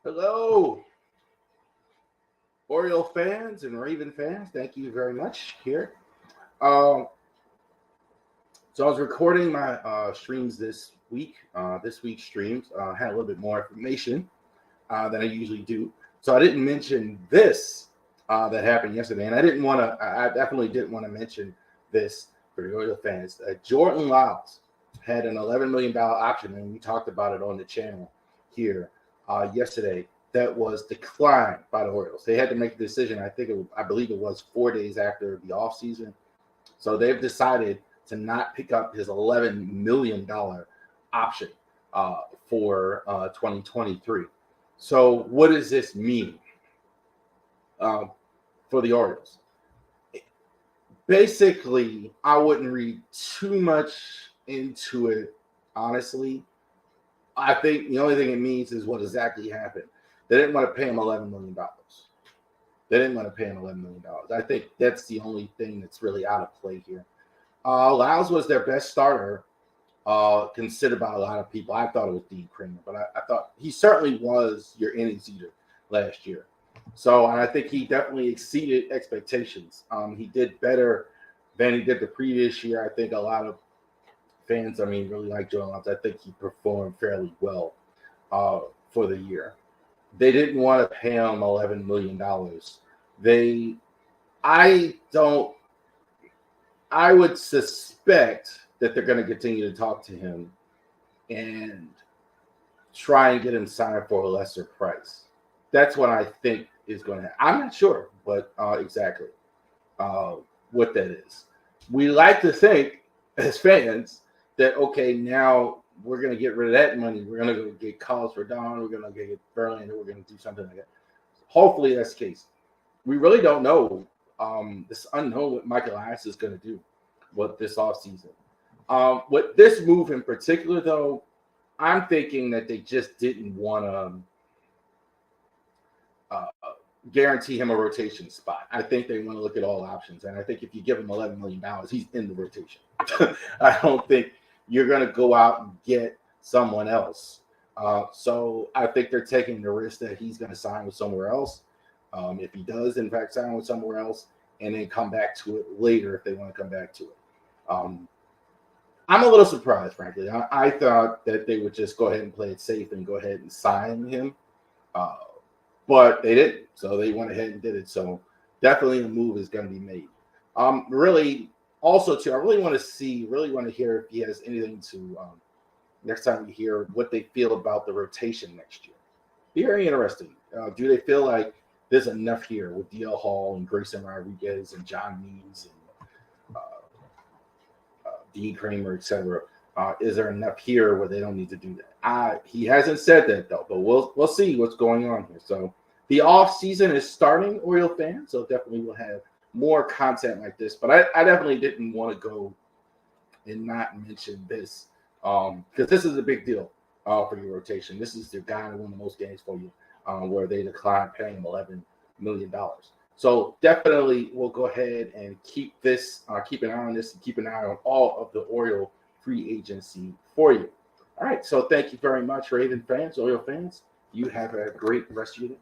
Hello, Oriole fans and Raven fans. Thank you very much here. Um, so I was recording my streams this week. This week's streams had a little bit more information than I usually do. So I didn't mention this that happened yesterday, and I didn't want to. I definitely didn't want to mention this for the Oriole fans. Jordan Lyles had an $11 million option, and we talked about it on the channel here yesterday. That was declined by the Orioles. They had to make a decision. I believe it was 4 days after the offseason. So they've decided to not pick up his $11 million option for 2023. So what does this mean for the Orioles? Basically, I wouldn't read too much into it, honestly. I think the only thing it means is what exactly happened. They didn't want to pay him $11 million. They didn't want to pay him $11 million. I think that's the only thing that's really out of play here. Lyles was their best starter, considered by a lot of people. I thought it was Dean Kramer, but I thought he certainly was your innings eater last year. So I think he definitely exceeded expectations. He did better than he did the previous year. I think a lot of fans, really like Jordan Lyles. I think he performed fairly well for the year. They didn't want to pay him $11 million. I would suspect that they're going to continue to talk to him and try and get him signed for a lesser price. That's what I think is going to happen. I'm not sure, but exactly what that is. We like to think as fans that, okay, now we're going to get rid of that money. We're going to go get Carlos Rodon. We're going to get Verlander. We're going to do something like that. Hopefully that's the case. We really don't know. It's unknown what Michael Elias is going to do with this offseason. With this move in particular, though, I'm thinking that they just didn't want to guarantee him a rotation spot. I think they want to look at all options. And I think if you give him $11 million, he's in the rotation. I don't think you're going to go out and get someone else. So I think they're taking the risk that he's going to sign with somewhere else. If he does, in fact, sign with somewhere else and then come back to it later if they want to come back to it. I'm a little surprised, frankly. I thought that they would just go ahead and play it safe and go ahead and sign him. But they didn't. So they went ahead and did it. So definitely a move is going to be made. Really, also, too, I really want to hear if he has anything to, next time we hear what they feel about the rotation next year. Be very interesting. Do they feel like there's enough here with DL Hall and Grayson Rodriguez and John Means and Dean Kramer, etc.? Is there enough here where they don't need to do that? He hasn't said that, though, but we'll see what's going on here. So the off season is starting, Oriole fans, so definitely we'll have more content like this. But I definitely didn't want to go and not mention this because this is a big deal for your rotation. This is the guy that won the most games for you, where they declined paying him $11 million. So definitely we'll go ahead and keep an eye on this and keep an eye on all of the Oriole free agency for you. All right, so thank you very much, Raven fans, Oriole fans. You have a great rest of your day.